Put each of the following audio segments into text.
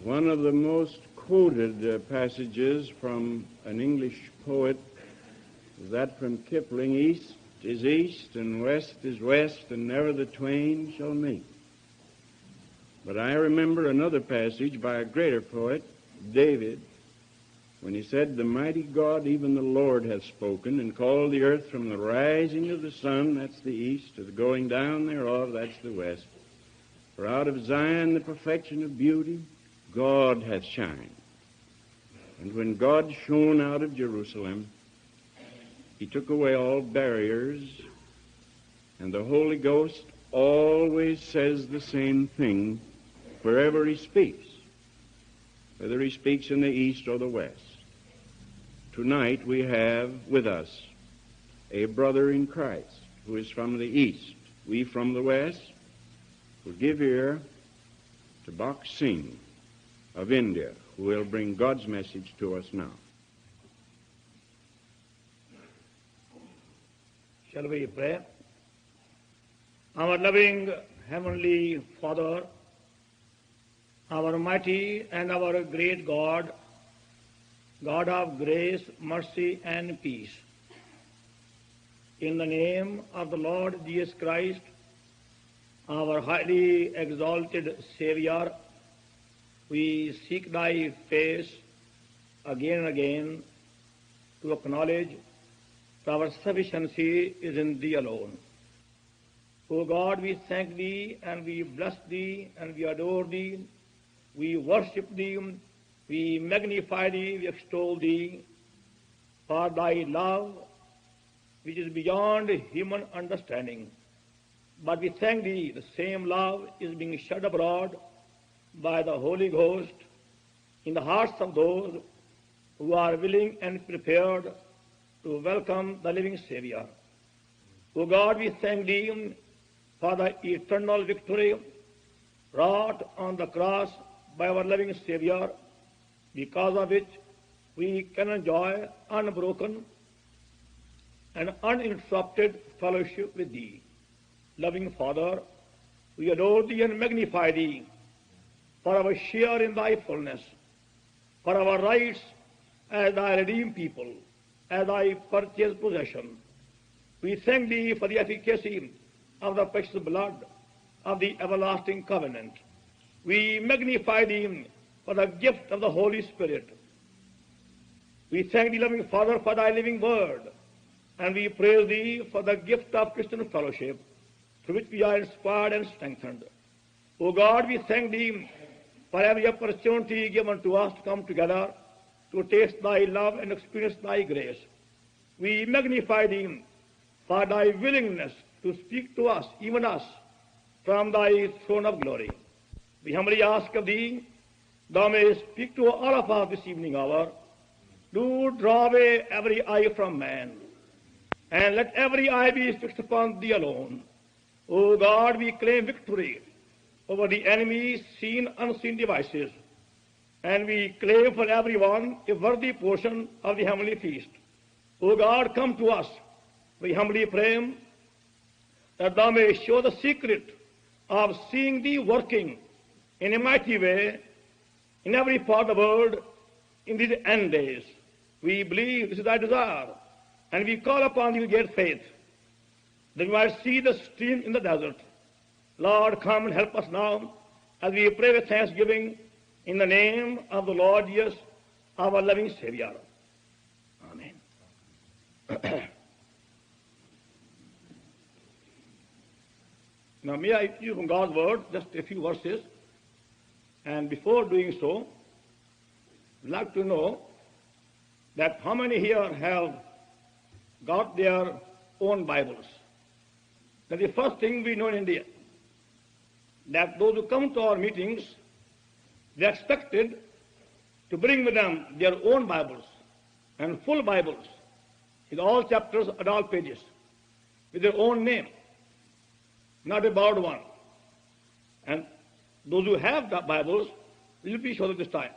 One of the most quoted passages from an English poet is that from Kipling, "East is east and west is west, and never the twain shall meet." But I remember another passage by a greater poet, David, when he said, "The mighty God, even the Lord, hath spoken, and called the earth from the rising of the sun," that's the east, "to the going down thereof," that's the west. "For out of Zion the perfection of beauty, God hath shined." And when God shone out of Jerusalem, he took away all barriers, and the Holy Ghost always says the same thing wherever he speaks, whether he speaks in the east or the west. Tonight we have with us a brother in Christ who is from the east, we from the west, who give ear to Bach Singh of India, who will bring God's message to us now. Shall we pray? Our loving Heavenly Father, our mighty and our great God, God of grace, mercy, and peace, in the name of the Lord Jesus Christ, our highly exalted Savior, we seek thy face again and again to acknowledge that our sufficiency is in thee alone. O God, we thank thee and we bless thee and we adore thee. We worship thee, we magnify thee, we extol thee for thy love, which is beyond human understanding. But we thank thee, the same love is being shed abroad by the Holy Ghost in the hearts of those who are willing and prepared to welcome the living Savior. O God, we thank thee for the eternal victory wrought on the cross by our loving Savior, because of which we can enjoy unbroken and uninterrupted fellowship with thee. Loving Father, we adore thee and magnify thee for our share in thy fullness, for our rights as thy redeemed people, as thy purchased possession. We thank thee for the efficacy of the precious blood of the everlasting covenant. We magnify thee for the gift of the Holy Spirit. We thank thee, loving Father, for thy living word, and we praise thee for the gift of Christian fellowship, through which we are inspired and strengthened. O God, we thank thee for every opportunity given to us to come together to taste thy love and experience thy grace. We magnify thee for thy willingness to speak to us, even us, from thy throne of glory. We humbly ask of thee, thou mayest speak to all of us this evening hour. Do draw away every eye from man, and let every eye be fixed upon thee alone. O God, we claim victory over the enemy's seen, unseen devices, and we claim for everyone a worthy portion of the heavenly feast. O God, come to us. We humbly pray that thou may show the secret of seeing thee working in a mighty way in every part of the world in these end days. We believe this is thy desire, and we call upon thee with great faith, that we might see the stream in the desert. Lord, come and help us now as we pray with thanksgiving in the name of the Lord Jesus, our loving Savior. Amen. Now, may I read from God's word just a few verses, and before doing so, I'd like to know that how many here have got their own Bibles. Now, the first thing we know in India, that those who come to our meetings, they are expected to bring with them their own Bibles, and full Bibles, with all chapters and all pages, with their own name, not a borrowed one. And those who have the Bibles will be shown at this time.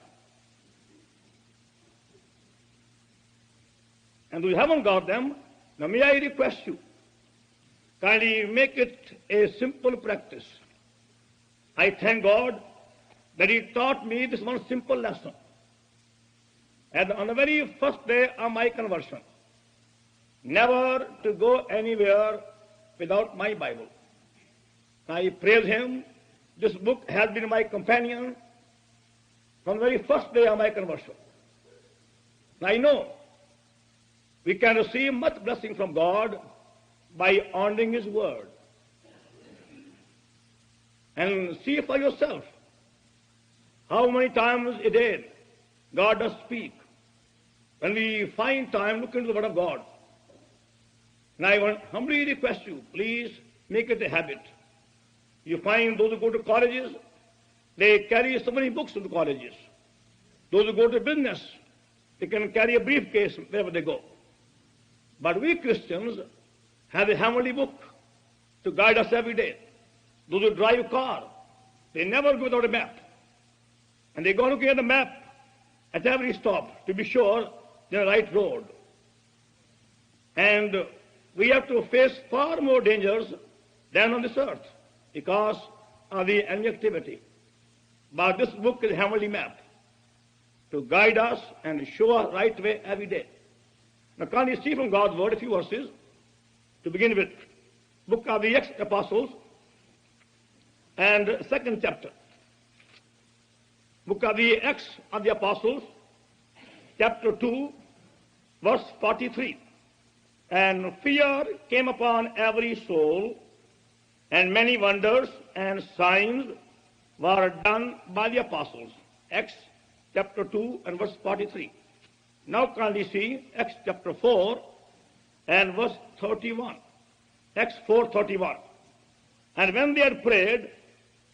And those who haven't got them, now may I request you, kindly make it a simple practice. I thank God that he taught me this one simple lesson. And on the very first day of my conversion, never to go anywhere without my Bible. I praise him. This book has been my companion from the very first day of my conversion. I know we can receive much blessing from God by honoring his word. And see for yourself how many times a day God does speak. When we find time, look into the word of God. And I want humbly request you, please make it a habit. You find those who go to colleges, they carry so many books to the colleges. Those who go to business, they can carry a briefcase wherever they go. But we Christians have a heavenly book to guide us every day. Those who drive a car, they never go without a map. And they go looking at the map at every stop to be sure they're on the right road. And we have to face far more dangers than on this earth because of the enemy activity. But this book is a heavenly map to guide us and show us the right way every day. Now, can you see from God's word a few verses to begin with? Book of the Acts of the Apostles and second chapter. Book of the Acts of the Apostles, chapter 2, verse 43. And fear came upon every soul, and many wonders and signs were done by the apostles. Acts chapter 2 and verse 43. Now can we see Acts chapter 4 and verse 31. Acts 4:31. And when they had prayed,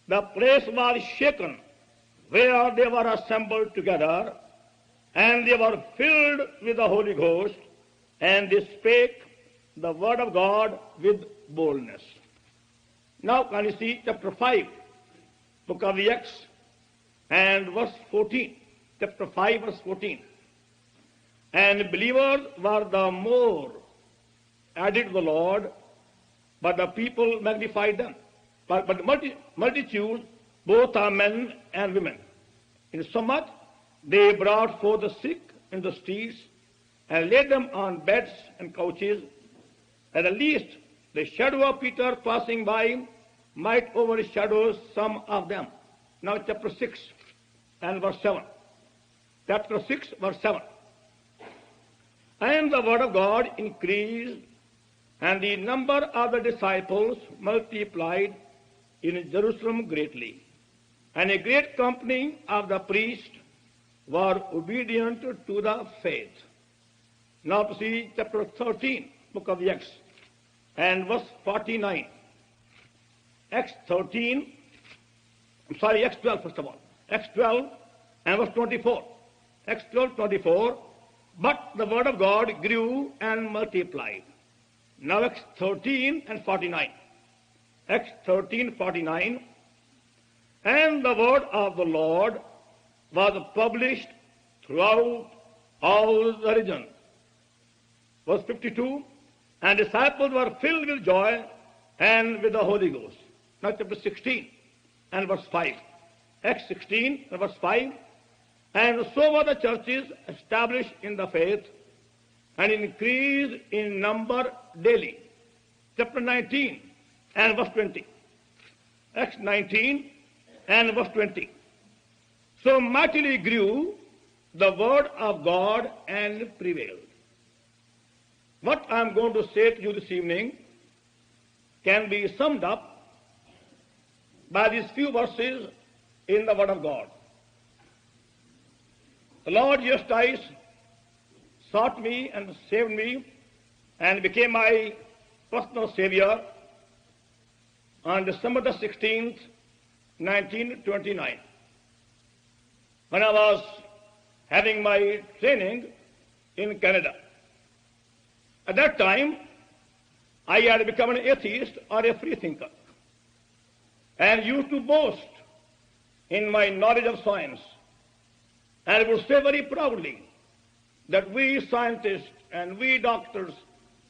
the place was shaken where they were assembled together, and they were filled with the Holy Ghost, and they spake the word of God with boldness. Now can you see chapter 5, book of the Acts, and verse 14. Chapter 5, verse 14. And believers were the more added to the Lord, but the people magnified them. But the multitude, both are men and women. Insomuch they brought forth the sick in the streets and laid them on beds and couches, that at least the shadow of Peter passing by might overshadow some of them. Now chapter 6 and verse 7. Chapter 6, verse 7. And the word of God increased, and the number of the disciples multiplied in Jerusalem greatly. And a great company of the priests were obedient to the faith. Now to see chapter 13, book of the Acts, and verse 49. Acts 13, Acts 12 first of all. Acts 12 and verse 24. Acts 12:24. But the word of God grew and multiplied. Now Acts 13 and 49. Acts 13:49. And the word of the Lord was published throughout all the region. Verse 52. And disciples were filled with joy and with the Holy Ghost. Now chapter 16 and verse 5. Acts 16 and verse 5. And so were the churches established in the faith and increased in number daily. Chapter 19 and verse 20. Acts 19 and verse 20. So mightily grew the word of God and prevailed. What I am going to say to you this evening can be summed up by these few verses in the word of God. The Lord Jesus Christ sought me and saved me and became my personal Savior on December the 16th, 1929. When I was having my training in Canada. At that time, I had become an atheist or a free thinker and used to boast in my knowledge of science. And I would say very proudly that we scientists and we doctors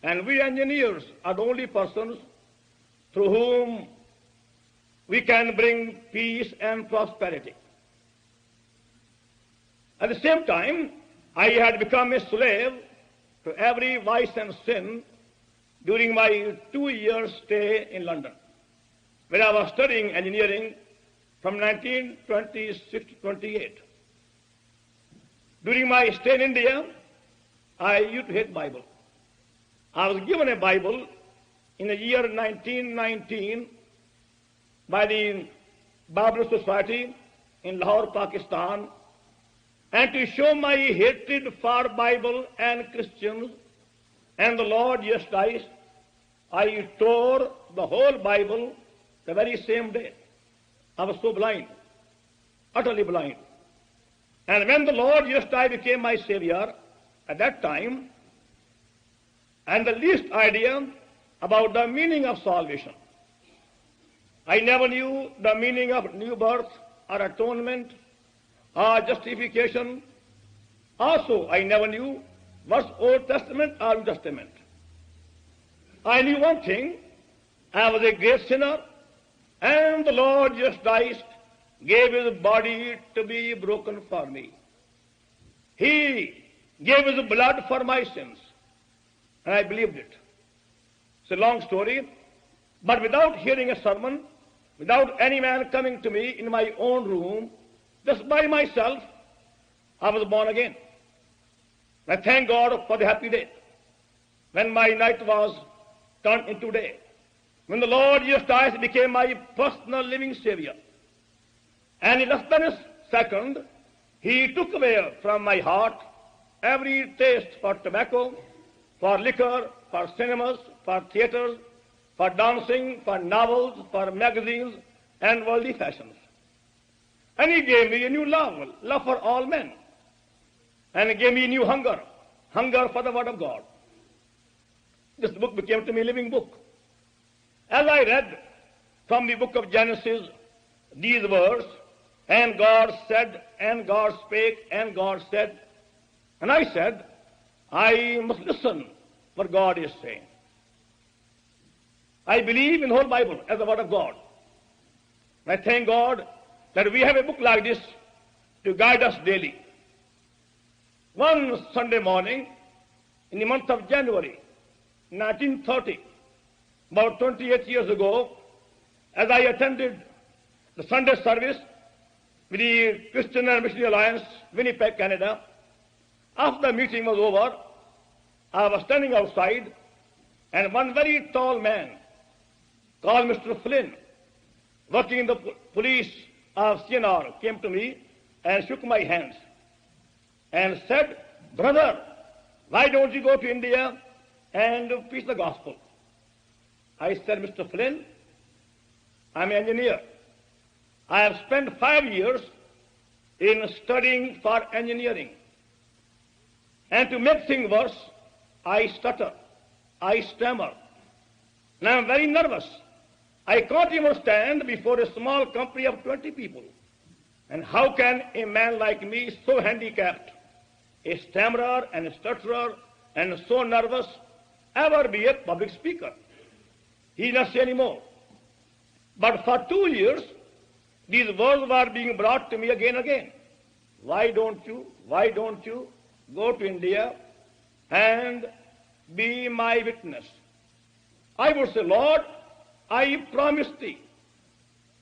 and we engineers are the only persons through whom we can bring peace and prosperity. At the same time, I had become a slave to every vice and sin during my 2-year stay in London, where I was studying engineering from 1926 to 28. During my stay in India, I used to hate Bible. I was given a Bible in the year 1919 by the Bible Society in Lahore, Pakistan, and to show my hatred for Bible and Christians and the Lord Jesus Christ, I tore the whole Bible the very same day. I was so blind, utterly blind. And when the Lord Jesus Christ became my Savior, at that time, and the least idea about the meaning of salvation. I never knew the meaning of new birth or atonement or justification. Also, I never knew what's Old Testament or New Testament. I knew one thing: I was a great sinner, and the Lord Jesus Christ gave his body to be broken for me. He gave his blood for my sins, and I believed it. It's a long story, but without hearing a sermon, without any man coming to me in my own room, just by myself, I was born again. I thank God for the happy day when my night was turned into day, when the Lord Jesus Christ became my personal living Savior. And in less than a second, he took away from my heart every taste for tobacco, for liquor, for cinemas, for theaters, for dancing, for novels, for magazines, and worldly fashions. And he gave me a new love for all men. And he gave me a new hunger for the Word of God. This book became to me a living book. As I read from the book of Genesis these words, and God said, and God spake, and God said, and I said, I must listen what God is saying. I believe in the whole Bible as the Word of God. I thank God that we have a book like this to guide us daily. One Sunday morning in the month of January 1930, about 28 years ago, as I attended the Sunday service with the Christian and Missionary Alliance, Winnipeg, Canada, after the meeting was over, I was standing outside, and one very tall man called Mr. Flynn, working in the police of CNR, came to me and shook my hands and said, "Brother, why don't you go to India and preach the gospel?" I said, "Mr. Flynn, I'm an engineer. I have spent 5 years in studying for engineering. And to make things worse, I stutter, I stammer, and I'm very nervous. I can't even stand before a small company of 20 people. And how can a man like me, so handicapped, a stammerer and a stutterer and so nervous, ever be a public speaker?" He did not say any more. But for 2 years, these words were being brought to me again and again. Why don't you go to India and be my witness? I would say, "Lord, I promise thee,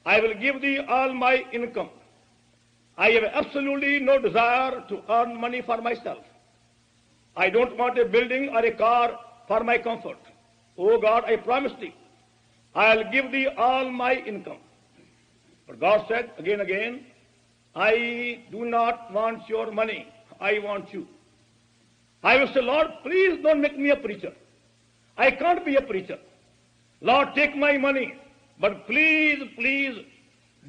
I will give thee all my income. I have absolutely no desire to earn money for myself. I don't want a building or a car for my comfort. Oh God, I promise thee, I'll give thee all my income." But God said again and again, "I do not want your money, I want you." I will say, "Lord, please don't make me a preacher. I can't be a preacher. Lord, take my money, but please,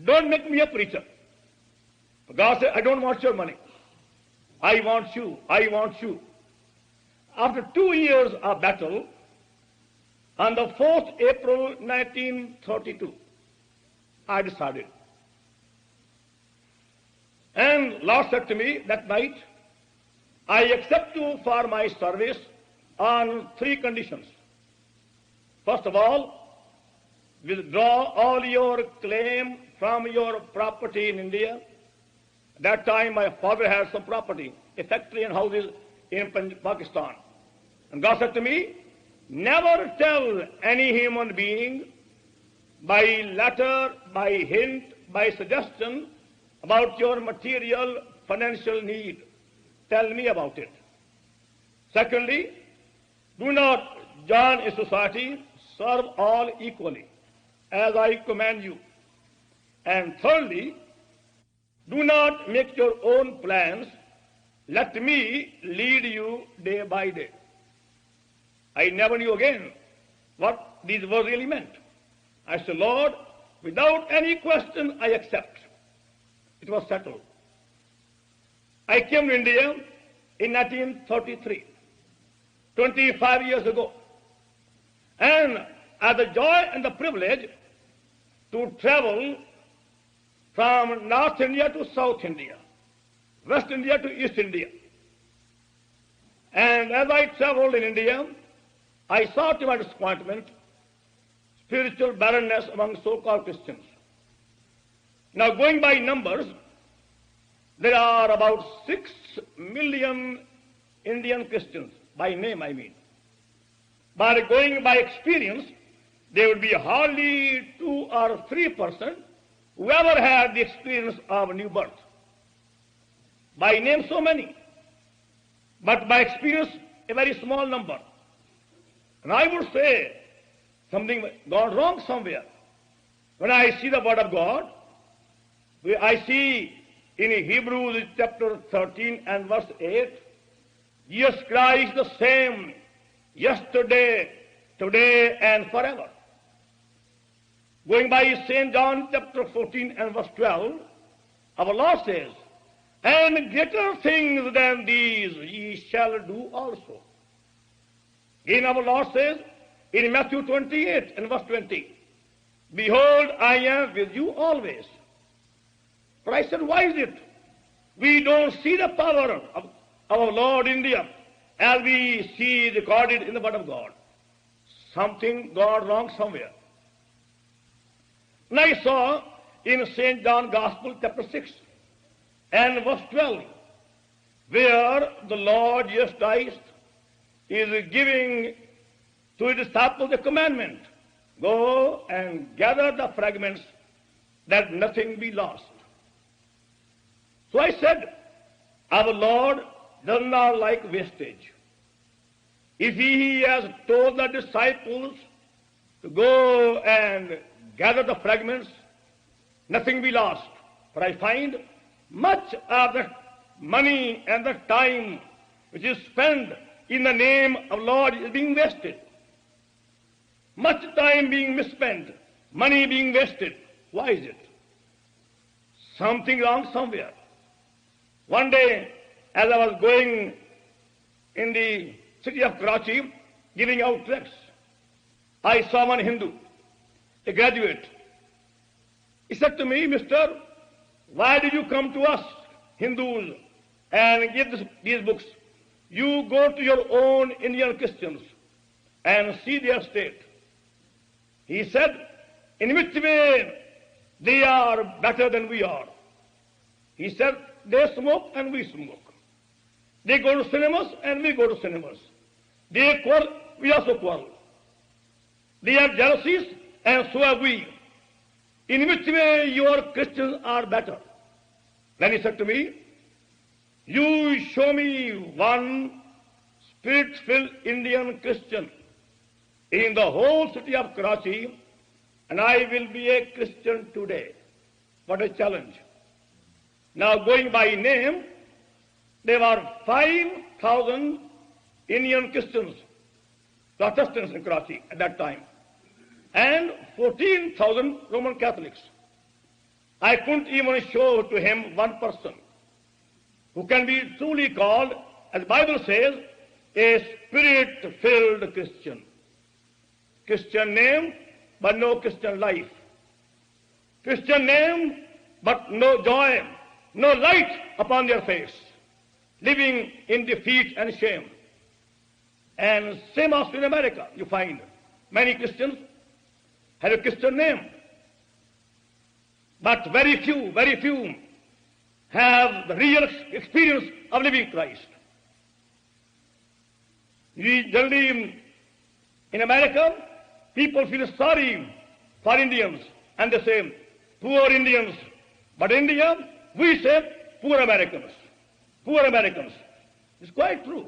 don't make me a preacher." But God said, "I don't want your money. I want you." After 2 years of battle, on the 4th April 1932, I decided. And Lord said to me that night, "I accept you for my service on 3 conditions. First of all, withdraw all your claim from your property in India. At that time, my father had some property, a factory and houses in Pakistan. And God said to me, never tell any human being by letter, by hint, by suggestion about your material financial need. Tell me about it. Secondly, do not join a society, serve all equally, as I command you. And thirdly, do not make your own plans. Let me lead you day by day. I never knew again what these words really meant. I said, Lord, without any question, I accept. It was settled. I came to India in 1933, 25 years ago. And I had the joy and the privilege to travel from North India to South India, West India to East India. And as I traveled in India, I saw to my disappointment spiritual barrenness among so-called Christians. Now, going by numbers, there are about 6 million Indian Christians, by name I mean. But going by experience, there would be hardly 2 or 3% who ever had the experience of new birth. By name, so many. But by experience, a very small number. And I would say something gone wrong somewhere. When I see the Word of God, I see in Hebrews chapter 13 and verse 8, Jesus Christ the same yesterday, today, and forever. Going by St. John chapter 14 and verse 12, our Lord says, and greater things than these ye shall do also. Again our Lord says in Matthew 28 and verse 20, behold, I am with you always. But I said, why is it we don't see the power of our Lord in India as we see recorded in the Word of God? Something gone wrong somewhere. And I saw in St. John Gospel chapter 6 and verse 12, where the Lord Jesus Christ is giving to his disciples the commandment, go and gather the fragments that nothing be lost. So I said, our Lord does not like wastage. If he has told the disciples to go and gather the fragments, nothing be lost. For I find much of the money and the time which is spent in the name of Lord is being wasted. Much time being misspent, money being wasted. Why is it? Something wrong somewhere. One day, as I was going in the city of Karachi, giving out tracts, I saw one Hindu, a graduate. He said to me, Mister, why did you come to us, Hindus, and give these books? You go to your own Indian Christians and see their state. He said, in which way they are better than we are? He said, they smoke and we smoke. They go to cinemas and we go to cinemas. They quarrel, we also quarrel. They have jealousies and so have we. In which way your Christians are better? Then he said to me, you show me one spirit-filled Indian Christian in the whole city of Karachi, and I will be a Christian today. What a challenge. Now, going by name, there were 5,000 Indian Christians, Protestants in Karachi at that time, and 14,000 Roman Catholics. I couldn't even show to him one person who can be truly called, as the Bible says, a spirit-filled Christian. Christian name, but no Christian life. Christian name, but no joy, no light upon their face, living in defeat and shame. And same also in America, you find many Christians have a Christian name, but very few have the real experience of living Christ. We generally in America, people feel sorry for Indians and they say, poor Indians. But in India, we say, poor Americans. Poor Americans. It's quite true.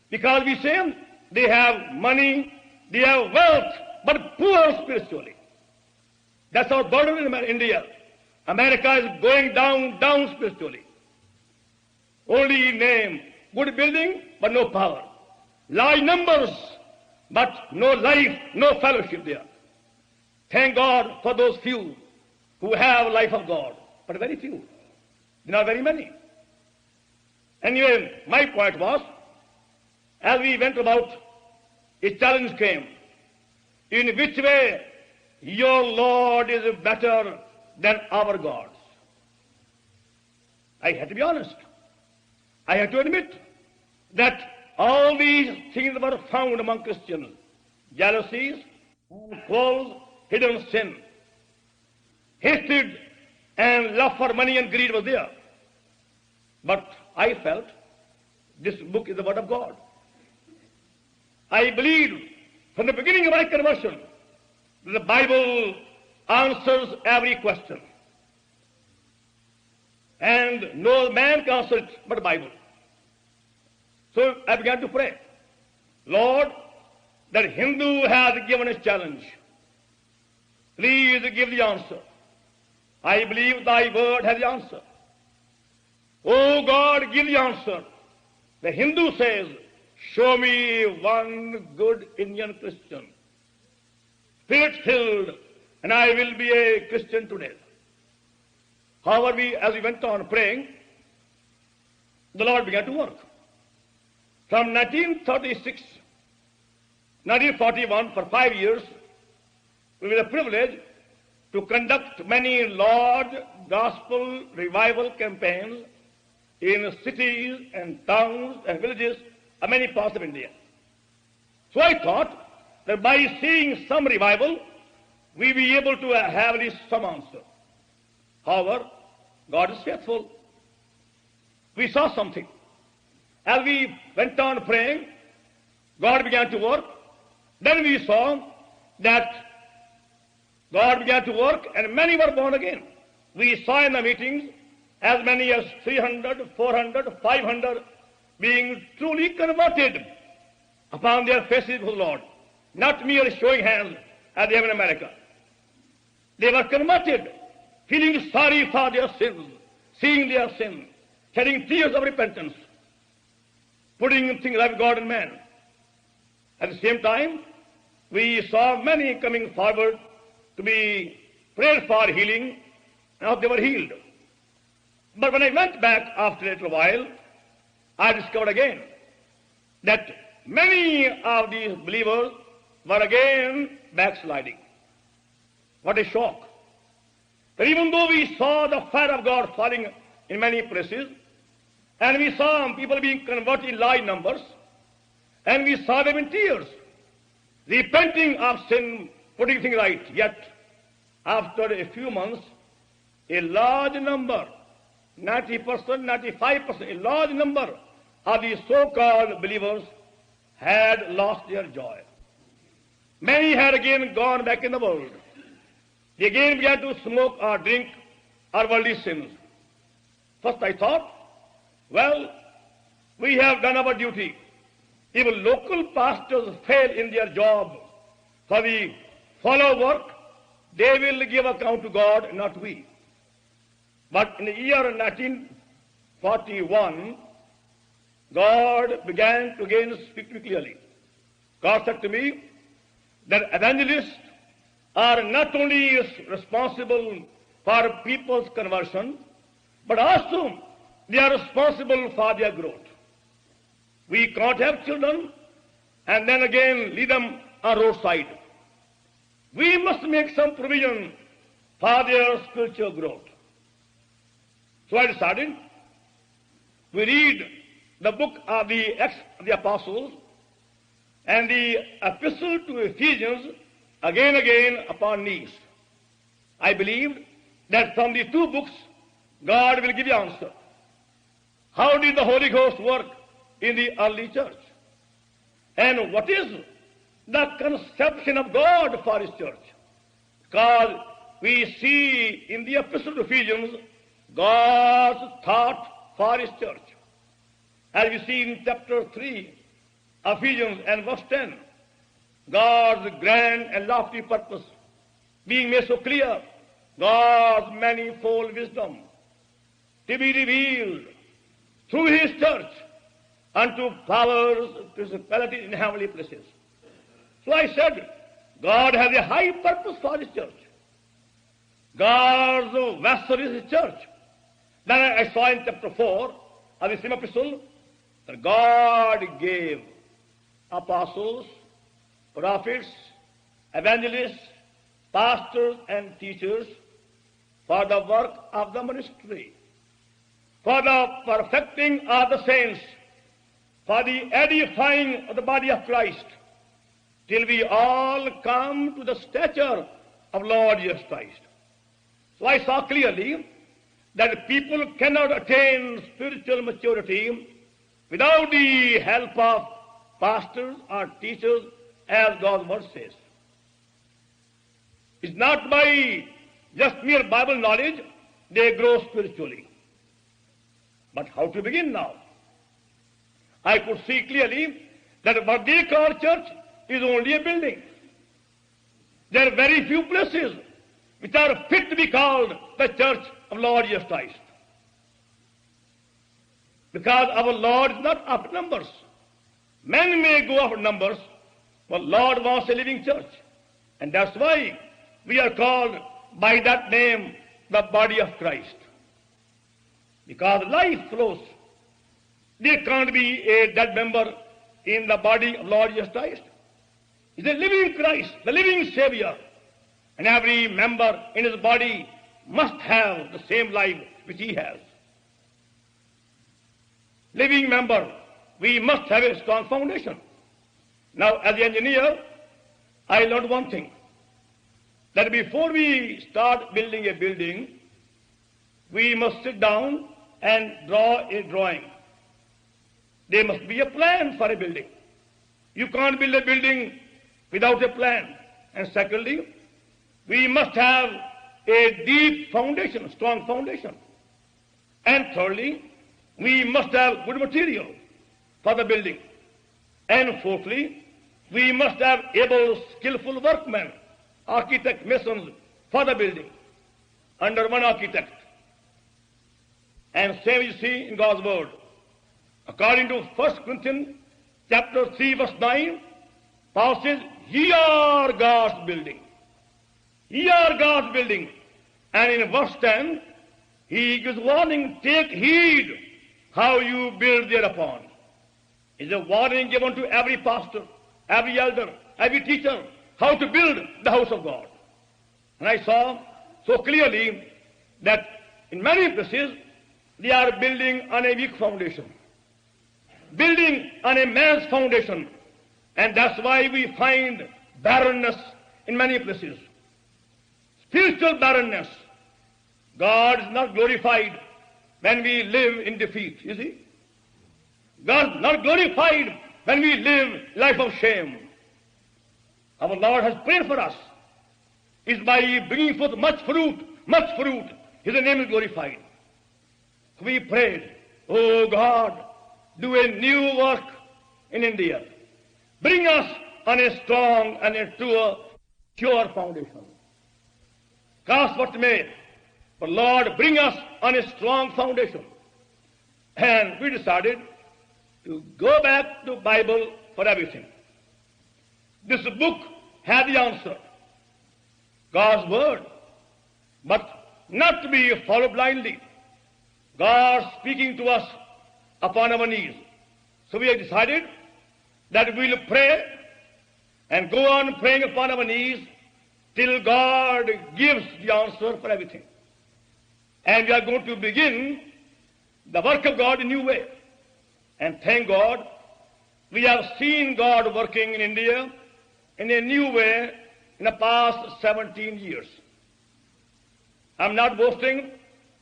Because we say they have money, they have wealth, but poor spiritually. That's our burden in India. America is going down spiritually. Only name, good building, but no power. Large numbers, but no life, no fellowship there. Thank God for those few who have life of God, but very few. Not very many. Anyway, my point was, as we went about, a challenge came. In which way your Lord is better than our gods? I had to be honest. I had to admit that all these things were found among Christians. Jealousies, quarrels, hidden sin. Hatred and love for money and greed was there. But I felt this book is the Word of God. I believed from the beginning of my conversion that the Bible answers every question. And no man can answer it but the Bible. So I began to pray, Lord, that Hindu has given a challenge. Please give the answer. I believe thy word has the answer. Oh God, give the answer. The Hindu says, show me one good Indian Christian, spirit-filled, and I will be a Christian today. However, as we went on praying, the Lord began to work. From 1936, 1941, for 5 years, we were privileged to conduct many large gospel revival campaigns in cities and towns and villages of many parts of India. So I thought that by seeing some revival, we will be able to have at least some answer. However, God is faithful. We saw something. As we went on praying, God began to work. Then we saw that God began to work and many were born again. We saw in the meetings as many as 300, 400, 500 being truly converted upon their faces to the Lord. Not merely showing hands as they have in America. They were converted, feeling sorry for their sins, seeing their sin, shedding tears of repentance, putting things like God and man. At the same time, we saw many coming forward to be prayed for healing, and they were healed. But when I went back after a little while, I discovered again that many of these believers were again backsliding. What a shock. But even though we saw the fire of God falling in many places, and we saw people being converted in large numbers, and we saw them in tears, repenting of sin, putting things right, yet after a few months, a large number, 90%, 95%, a large number of these so-called believers had lost their joy. Many had again gone back in the world. They again began to smoke or drink or worldly sins. First I thought, well, we have done our duty. If local pastors fail in their job for the follow work, they will give account to God, not we. But in the year 1941, God began to again speak to me clearly. God said to me that evangelists are not only responsible for people's conversion, but also they are responsible for their growth. We can't have children and then again leave them on roadside. We must make some provision for their spiritual growth. So I decided we read the book of the Acts of the Apostles and the epistle to Ephesians again upon knees. I believed that from the two books God will give you answer. How did the Holy Ghost work in the early church? And what is the conception of God for His church? Because we see in the Epistle to Ephesians God's thought for His church. As we see in chapter 3, Ephesians and verse 10, God's grand and lofty purpose being made so clear, God's manifold wisdom to be revealed through His church unto powers, principalities in heavenly places. So I said, God has a high purpose for His church. God's vessel is His church. Then I saw in chapter 4 of the same epistle that God gave apostles, prophets, evangelists, pastors, and teachers for the work of the ministry, for the perfecting of the saints, for the edifying of the body of Christ, till we all come to the stature of Lord Jesus Christ. So I saw clearly that people cannot attain spiritual maturity without the help of pastors or teachers, as God's word says. It's not by just mere Bible knowledge they grow spiritually. But how to begin now? I could see clearly that what they call church is only a building. There are very few places which are fit to be called the church of Lord Jesus Christ. Because our Lord is not after numbers. Men may go after numbers, but Lord wants a living church. And that's why we are called by that name, the body of Christ. Because life flows. There can't be a dead member in the body of Lord Jesus Christ. He's a living Christ, the living Savior. And every member in His body must have the same life which He has. Living member, we must have a strong foundation. Now, as an engineer, I learned one thing, that before we start building a building, we must sit down and draw a drawing. There must be a plan for a building. You can't build a building without a plan. And secondly, we must have a deep foundation, strong foundation. And thirdly, we must have good material for the building. And fourthly, we must have able, skillful workmen, architect, masons for the building under one architect. And same you see in God's word. According to 1 Corinthians chapter 3 verse 9, Paul says, ye are God's building. Ye are God's building. And in verse 10, he gives warning, take heed how you build thereupon. It's a warning given to every pastor, every elder, every teacher, how to build the house of God. And I saw so clearly that in many places they are building on a weak foundation, building on a man's foundation, and that's why we find barrenness in many places. Spiritual barrenness. God is not glorified when we live in defeat, you see. God is not glorified when we live life of shame. Our Lord has prayed for us. Is by bringing forth much fruit, His name is glorified. We prayed, oh God, do a new work in India. Bring us on a strong and a true, pure foundation. Cost what may, but Lord, bring us on a strong foundation. And we decided to go back to Bible for everything. This book had the answer, God's word, but not to be followed blindly. God speaking to us upon our knees. So we have decided that we will pray and go on praying upon our knees till God gives the answer for everything. And we are going to begin the work of God in a new way. And thank God, we have seen God working in India in a new way in the past 17 years. I'm not boasting,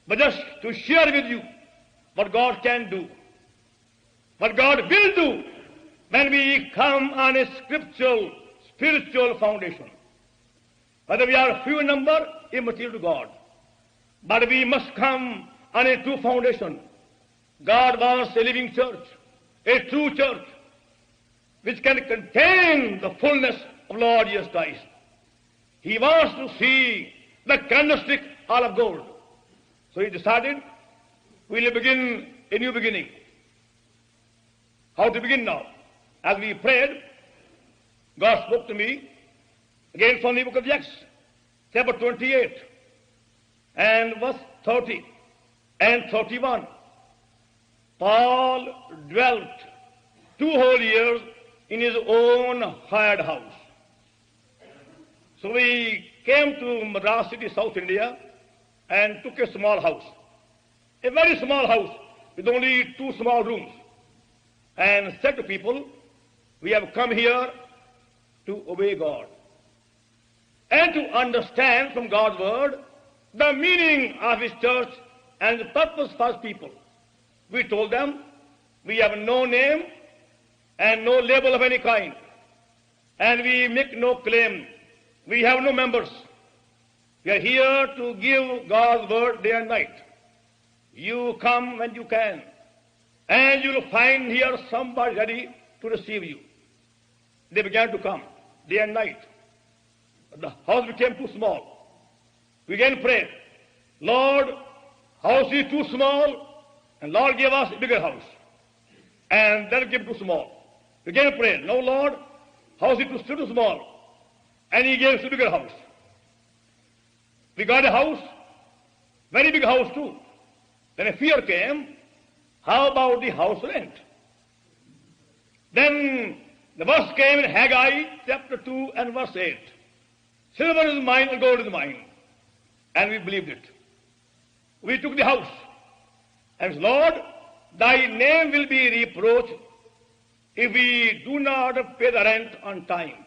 but just to share with you what God can do, what God will do when we come on a scriptural, spiritual foundation. Whether we are few in number, immaterial to God. But we must come on a true foundation. God wants a living church, a true church, which can contain the fullness of Lord Jesus Christ. He wants to see the candlestick all of gold. So he decided, we'll begin a new beginning. How to begin now? As we prayed, God spoke to me again from the book of Acts, chapter 28, and verse 30 and 31. Paul dwelt 2 whole years in his own hired house. So we came to Madras city, South India, and took a small house, a very small house with only 2 small rooms, and said to people, we have come here to obey God and to understand from God's word the meaning of his church and the purpose for his people. We told them we have no name and no label of any kind, and we make no claim. We have no members. We are here to give God's word day and night. You come when you can, and you will find here somebody ready to receive you. They began to come day and night. The house became too small. We again prayed, Lord, house is too small, and Lord gave us a bigger house. And that became too small. We again prayed, no Lord, house is still too small. And he gave us a bigger house. We got a house, very big house too. Then a fear came, how about the house rent? Then the verse came in Haggai chapter 2 and verse 8. Silver is mine and gold is mine. And we believed it. We took the house. And Lord, thy name will be reproached if we do not pay the rent on time.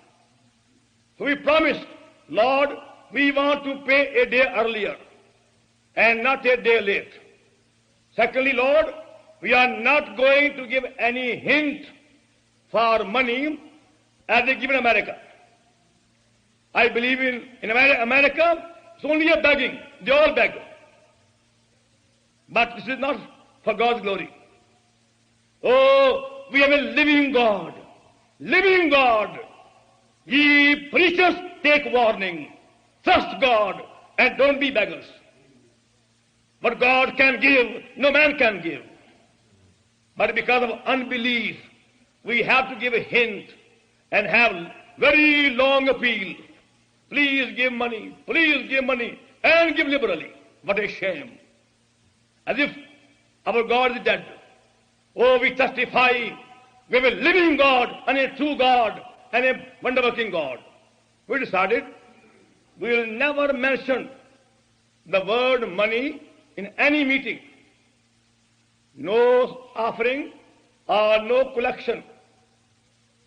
So we promised, Lord, we want to pay a day earlier and not a day late. Secondly, Lord, we are not going to give any hint for money as they give in America. I believe in America, it's only a begging. They all beg. But this is not for God's glory. Oh, we have a living God. Living God. Ye preachers, take warning. Trust God and don't be beggars. What God can give, no man can give. But because of unbelief, we have to give a hint and have very long appeal. Please give money, and give liberally. What a shame. As if our God is dead. Oh, we testify we have a living God and a true God and a wonder-working God. We decided we will never mention the word money in any meeting. No offering or no collection.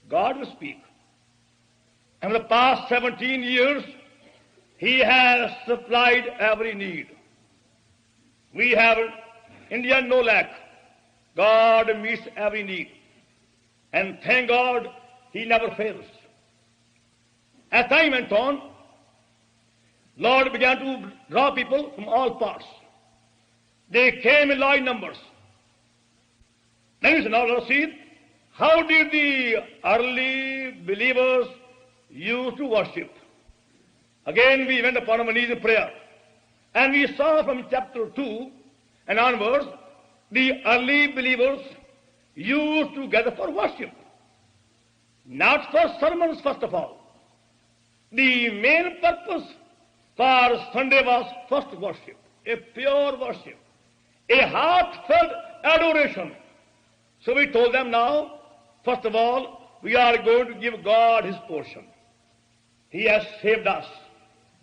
God will speak. And for the past 17 years, he has supplied every need. We have India no lack. God meets every need. And thank God, he never fails. As time went on, Lord began to draw people from all parts. They came in large numbers. Then we said, now let us see, how did the early believers used to worship? Again, we went upon our knees in prayer. And we saw from chapter 2 and onwards, the early believers used to gather for worship. Not for sermons, first of all. The main purpose for Sunday was first worship, a pure worship, a heartfelt adoration. So we told them now, first of all, we are going to give God his portion. He has saved us,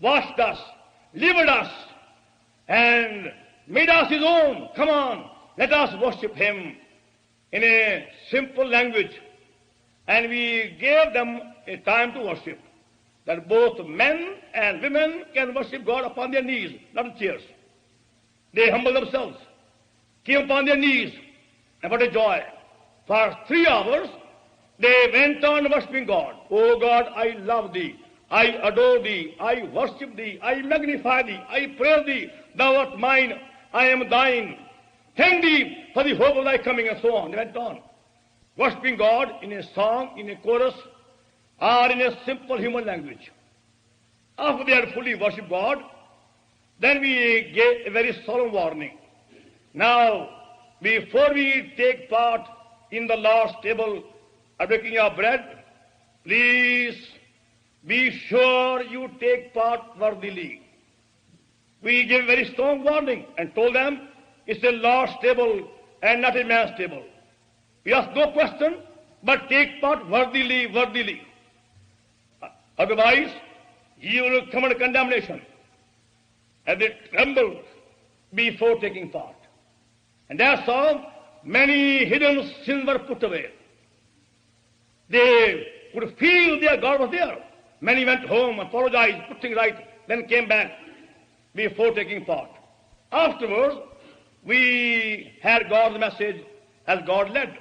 washed us, delivered us, and made us his own. Come on, let us worship him in a simple language. And we gave them a time to worship, that both men and women can worship God upon their knees, not in chairs. They humbled themselves, came upon their knees, and what a joy. For 3 hours, they went on worshiping God. Oh God, I love thee. I adore thee. I worship thee. I magnify thee. I praise thee. Thou art mine. I am thine. Thank thee for the hope of thy coming, and so on. They went on, worshiping God in a song, in a chorus, or in a simple human language. After they had fully worshipped God, then we gave a very solemn warning. Now, before we take part in the Lord's table of breaking of bread, please be sure you take part worthily. We gave a very strong warning and told them it's a Lord's table and not a man's table. We ask no question, but take part worthily, worthily. Otherwise, you will come under condemnation. And they trembled before taking part. And that's how many hidden sins were put away. They could feel their God was there. Many went home, apologized, put things right, then came back before taking part. Afterwards, we had God's message as God led.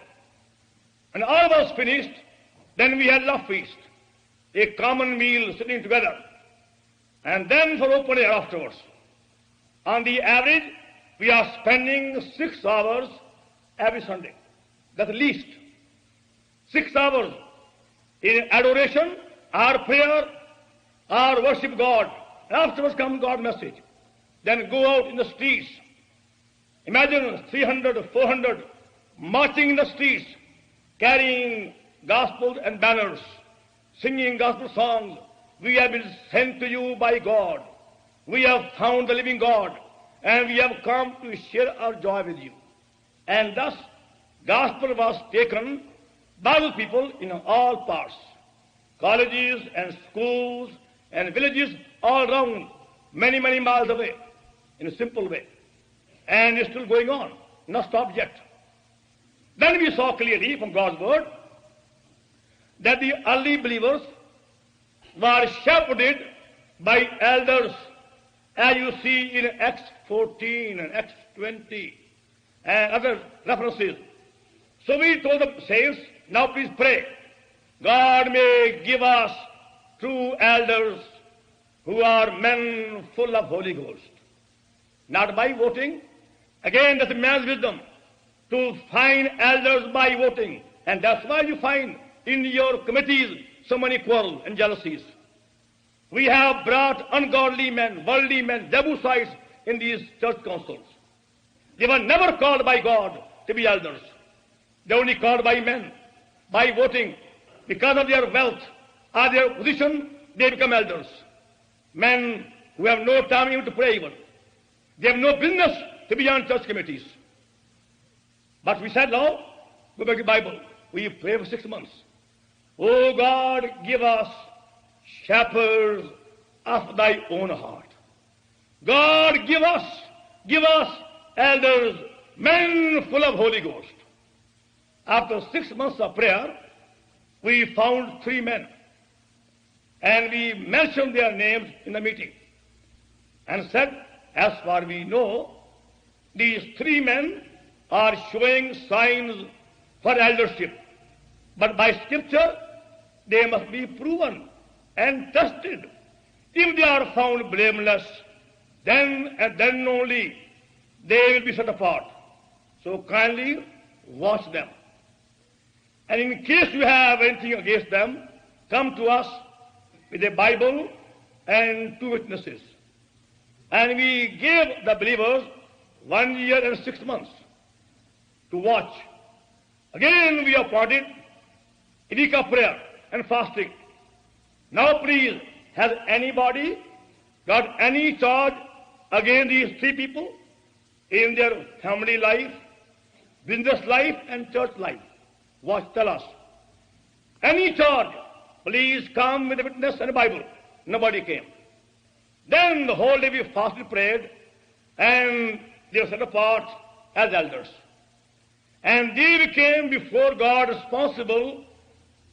And all was finished, then we had love feast, a common meal sitting together. And then for open air afterwards. On the average, we are spending 6 hours every Sunday. That's the least. 6 hours in adoration, our prayer, our worship God. And afterwards comes God's message. Then go out in the streets. Imagine 300 or 400 marching in the streets, carrying gospels and banners, singing gospel songs. We have been sent to you by God. We have found the living God, and we have come to share our joy with you. And thus, gospel was taken by the people in all parts, colleges and schools and villages all around, many, many miles away, in a simple way. And it's still going on, not stopped yet. Then we saw clearly from God's word that the early believers were shepherded by elders, as you see in Acts 14 and Acts 20 and other references. So we told the saints, now please pray. God may give us true elders who are men full of Holy Ghost. Not by voting. Again, that's a man's wisdom to find elders by voting. And that's why you find in your committees so many quarrels and jealousies. We have brought ungodly men, worldly men, Jebusites in these church councils. They were never called by God to be elders. They were only called by men, by voting. Because of their wealth or their position, they become elders. Men who have no time even to pray even. They have no business to be on church committees. But we said, no, go back to the Bible. We pray for 6 months. Oh God, give us shepherds of thy own heart. God, give us elders, men full of Holy Ghost. After 6 months of prayer, we found 3 men. And we mentioned their names in the meeting. And said, as far we know, these 3 men are showing signs for eldership. But by Scripture, they must be proven and tested. If they are found blameless, then and then only they will be set apart. So kindly watch them. And in case you have anything against them, come to us with a Bible and 2 witnesses. And we gave the believers 1 year and 6 months to watch. Again we appointed a week of prayer and fasting. Now please, has anybody got any charge against these 3 people in their family life, business life, and church life? Watch, tell us. Any charge, please come with a witness and a Bible. Nobody came. Then the whole day we fasted, prayed, and they were set apart as elders. And they became before God responsible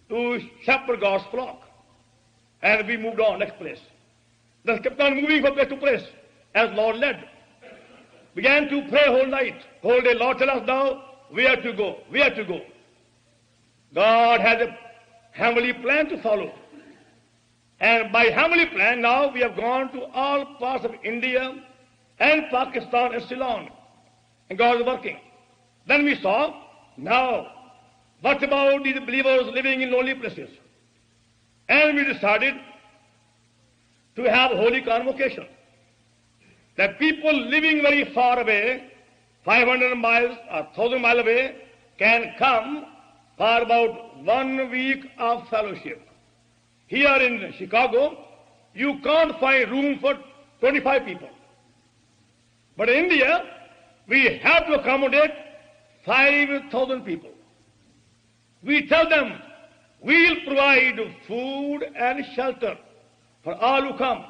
to shepherd God's flock. And we moved on, next place. Then kept on moving from place to place as Lord led. began to pray whole night, whole day. Lord, tell us now where to go, where to go. God has a heavenly plan to follow. And by heavenly plan, now we have gone to all parts of India and Pakistan and Ceylon. And God is working. Then we saw, now, what about these believers living in lonely places? And we decided to have holy convocation. That people living very far away, 500 miles or 1,000 miles away, can come for about 1 week of fellowship. Here in Chicago, you can't find room for 25 people. But in India, we have to accommodate 5,000 people. We tell them, we'll provide food and shelter for all who come.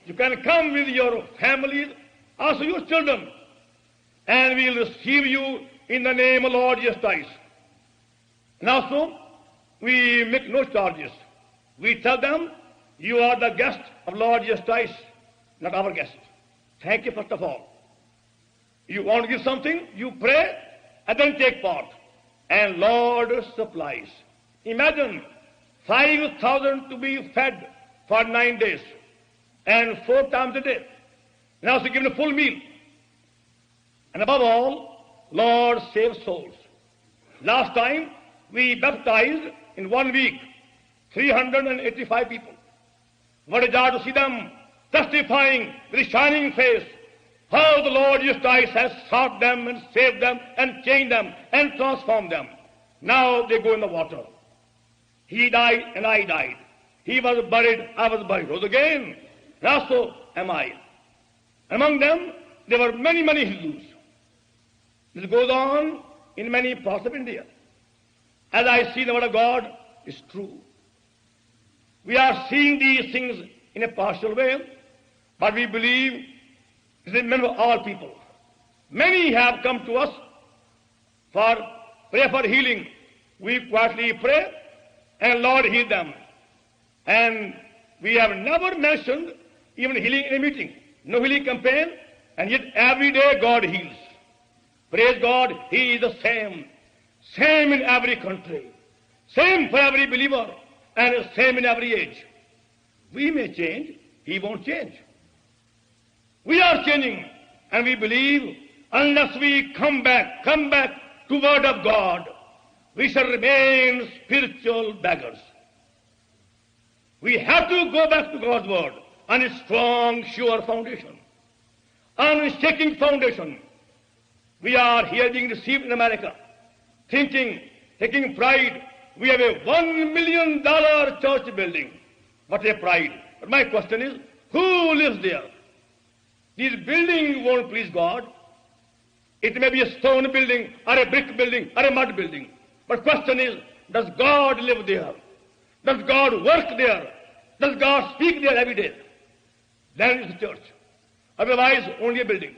You can come with your families, also your children, and we'll receive you in the name of Lord Jesus Christ. And also, we make no charges. We tell them, you are the guest of Lord Jesus Christ, not our guest. Thank you, first of all. You want to give something, you pray, and then take part. And Lord supplies. Imagine 5,000 to be fed for 9 days, and 4 times a day. And also given a full meal. And above all, Lord save souls. Last time, we baptized in 1 week 385 people. What a joy to see them testifying with a shining face how the Lord Jesus Christ has sought them and saved them and changed them and transformed them. Now they go in the water. He died and I died. He was buried, I was buried. Rose again. And also am I. Among them, there were many, many Hindus. This goes on in many parts of India. As I see the word of God is true. We are seeing these things in a partial way, but we believe it is meant for all people. Many have come to us for prayer for healing. We quietly pray, and Lord heal them. And we have never mentioned even healing in a meeting. No healing campaign, and yet every day God heals. Praise God, He is the same. Same in every country. Same for every believer, and same in every age. We may change, He won't change. We are changing, and we believe unless we come back to Word of God, we shall remain spiritual beggars. We have to go back to God's Word on a strong, sure foundation, on a shaking foundation. We are here being received in America, thinking, taking pride. We have a $1 million church building. What a pride. But my question is, who lives there? This building won't please God. It may be a stone building, or a brick building, or a mud building. But question is, does God live there? Does God work there? Does God speak there every day? Then it's a church. Otherwise, only a building.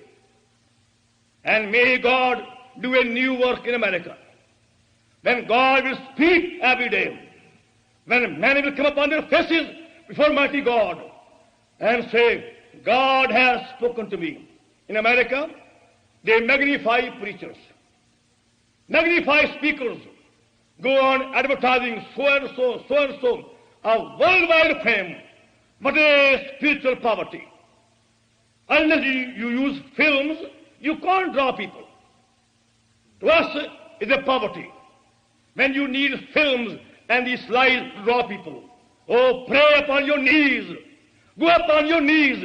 And may God do a new work in America. When God will speak every day. When men will come upon their faces before mighty God and say, God has spoken to me. In America, they magnify preachers, magnify speakers, go on advertising so and so, a worldwide fame, but a spiritual poverty. Unless you use films, you can't draw people. To us, it's a poverty. When you need films and these slides to draw people, oh, pray upon your knees, go upon your knees,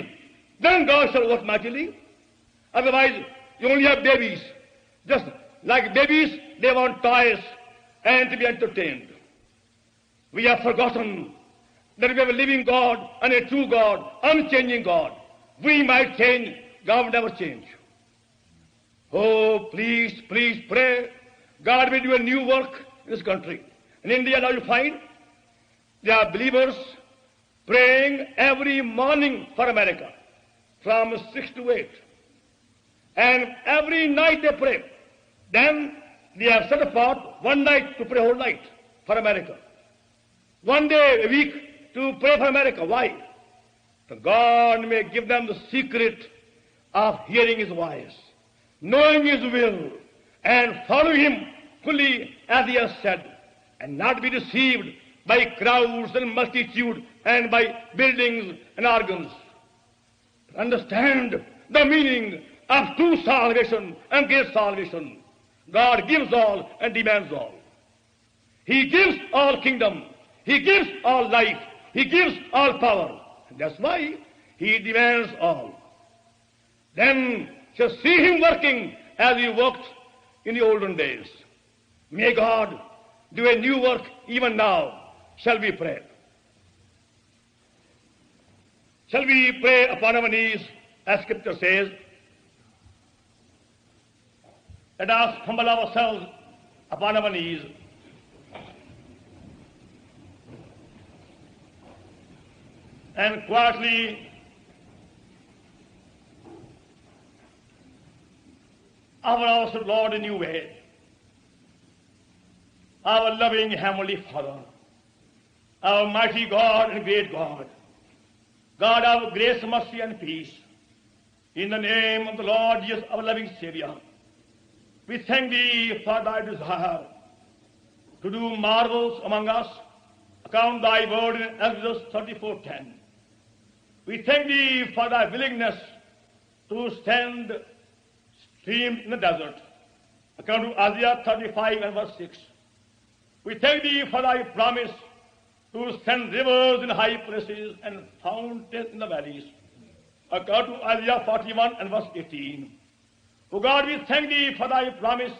then God shall work mightily. Otherwise, you only have babies. Just like babies, they want toys and to be entertained. We have forgotten that we have a living God and a true God, unchanging God. We might change, God will never change. Oh, please, please pray. God will do a new work in this country. In India, now you find there are believers praying every morning for America from 6 to 8. And every night they pray. Then they have set apart one night to pray whole night for America. 1 day a week to pray for America. Why? So God may give them the secret of hearing his voice, knowing his will, and following him fully as he has said, and not be deceived by crowds and multitude and by buildings and organs. Understand the meaning of true salvation and great salvation. God gives all and demands all. He gives all kingdom. He gives all life. He gives all power. That's why he demands all. Then shall see him working as he worked in the olden days. May God do a new work even now. Shall we pray? Shall we pray upon our knees, as Scripture says? Let us humble ourselves upon our knees. And quietly offer our Lord a new way. Our loving Heavenly Father, our mighty God and great God, God of grace, mercy, and peace, in the name of the Lord Jesus, our loving Savior, we thank Thee for Thy desire to do marvels among us, account Thy word in Exodus 34:10. We thank Thee for Thy willingness to stand streams in the desert, according to Isaiah 35 and verse 6. We thank Thee for Thy promise to send rivers in high places and fountains in the valleys, according to Isaiah 41 and verse 18. O God, we thank Thee for Thy promise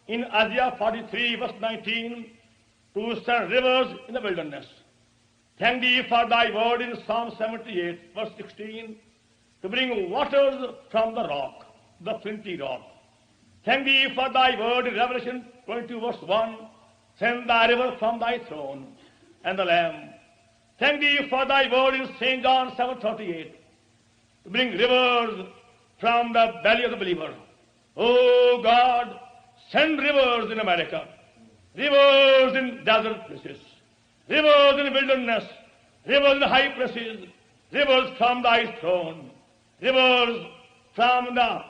in Isaiah 43 verse 19 to send rivers in the wilderness. Thank Thee for Thy word in Psalm 78 verse 16 to bring waters from the rock, the flinty rock. Thank Thee for Thy word in Revelation 22 verse 1, send Thy river from Thy throne and the Lamb. Thank Thee for Thy word in St. John 7:38 to bring rivers from the belly of the believer. Oh God, send rivers in America, rivers in desert places, rivers in wilderness, rivers in high places, rivers from Thy throne, rivers from the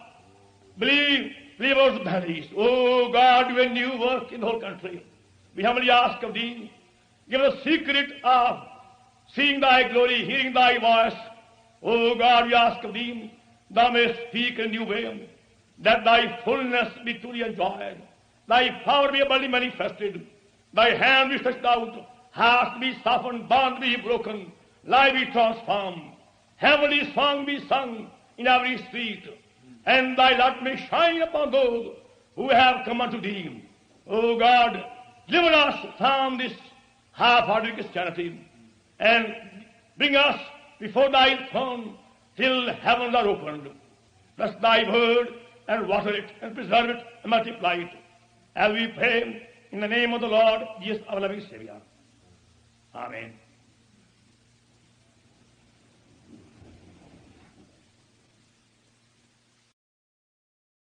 believers' valleys. Oh God, do a new work in the whole country. We humbly ask of Thee, give us the secret of seeing Thy glory, hearing Thy voice. Oh God, we ask of Thee, Thou mayest speak in a new way, that Thy fullness be truly enjoyed, Thy power be abundantly manifested, Thy hand be stretched out, hearts be softened, bonds be broken, life be transformed, heavenly song be sung in every street, and Thy light may shine upon those who have come unto Thee. O God, deliver us from this half-hearted Christianity, and bring us before Thy throne till heavens are opened. Bless Thy word and water it and preserve it and multiply it, as we pray in the name of the Lord Jesus, our loving Savior. Amen.